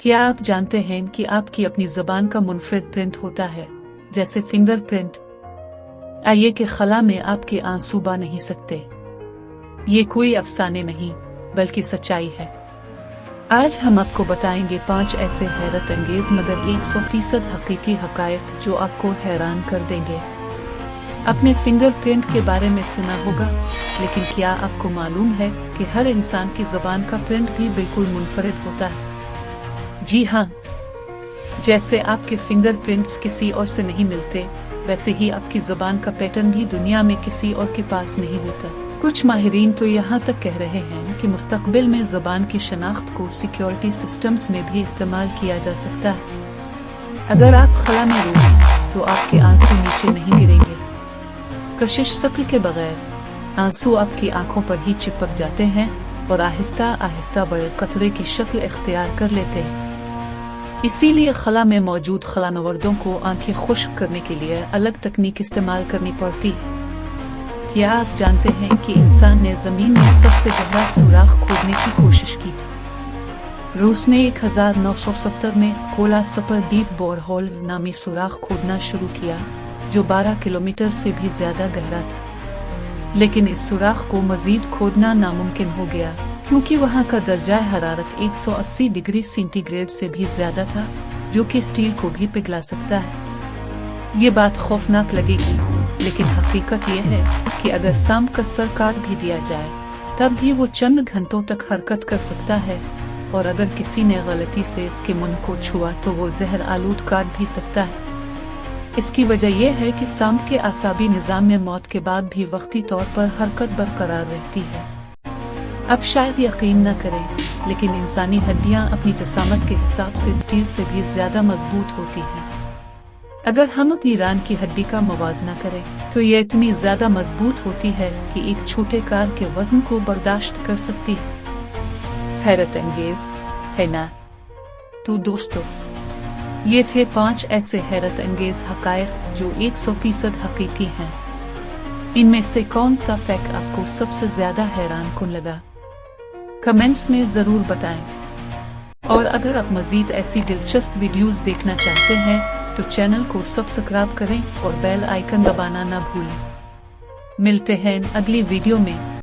क्या आप जानते हैं कि आपकी अपनी ज़बान का मुनफरिद प्रिंट होता है, जैसे फिंगर प्रिंट? आइए कि खला में आपके आंसू बहा नहीं सकते। ये कोई अफसाने नहीं बल्कि सच्चाई है। आज हम आपको बताएंगे 5 ऐसे हैरत अंगेज मगर 100% हकीकी हकायक जो आपको हैरान कर देंगे। अपने फिंगर प्रिंट के बारे में सुना होगा, लेकिन क्या आपको मालूम है कि हर इंसान की ज़बान का प्रिंट भी बिल्कुल मुनफरिद होता है? जी हाँ, जैसे आपके फिंगर प्रिंट्स किसी और से नहीं मिलते, वैसे ही आपकी ज़बान का पैटर्न भी दुनिया में किसी और के पास नहीं होता। कुछ माहिरीन तो यहाँ तक कह रहे हैं कि मुस्तकबिल में ज़बान की शनाख्त को सिक्योरिटी सिस्टम्स में भी इस्तेमाल किया जा सकता है। अगर आप खला में रोएं तो आपके आंसू नीचे नहीं गिरेंगे। कशिश शक्ल के बगैर आंसू आपकी आंखों पर ही चिपक जाते हैं और आहिस्ता आहिस्ता बड़े कतरे की शक्ल इख्तियार कर लेते हैं। इसीलिए खला में मौजूद खलानवर्दों को आंखें खुश्क करने के लिए अलग तकनीक इस्तेमाल करनी पड़ती है। क्या आप जानते हैं कि इंसान ने जमीन में सबसे गहरा सुराख खोदने की कोशिश की थी? रूस ने 1970 में कोला सपर डीप बोरहोल नामी सुराख खोदना शुरू किया, जो 12 किलोमीटर से भी ज्यादा गहरा था। लेकिन इस सुराख को मजीद खोदना नामुमकिन हो गया, क्योंकि वहां का दर्जा हरारत 180 डिग्री सेंटीग्रेड से भी ज्यादा था, जो कि स्टील को भी पिघला सकता है। ये बात खौफनाक लगेगी, लेकिन हकीकत यह है कि अगर सांप का सर काट भी दिया जाए, तब भी वो चंद घंटों तक हरकत कर सकता है, और अगर किसी ने गलती से इसके मुंह को छुआ तो वो जहर आलूद काट भी सकता है। इसकी वजह यह है कि सांप के आसाबी निज़ाम में मौत के बाद भी वक्ती तौर पर हरकत बरकरार रहती है। अब शायद यकीन न करें, लेकिन इंसानी हड्डियां अपनी जसामत के हिसाब से स्टील से भी ज्यादा मजबूत होती हैं। अगर हम अपनी रान की हड्डी का मुवाजना करें तो ये इतनी ज्यादा मजबूत होती है कि एक छोटे कार के वजन को बर्दाश्त कर सकती है। हैरत अंगेज है ना? तो दोस्तों, ये थे 5 ऐसे हैरत अंगेज हकायक जो 100% हकीकी हैं। इनमें से कौन सा फैक्ट आपको सबसे ज्यादा हैरान कुन लगा? कमेंट्स में जरूर बताएं। और अगर आप मजीद ऐसी दिलचस्प वीडियोस देखना चाहते हैं तो चैनल को सब्सक्राइब करें और बेल आइकन दबाना ना भूलें। मिलते हैं अगली वीडियो में।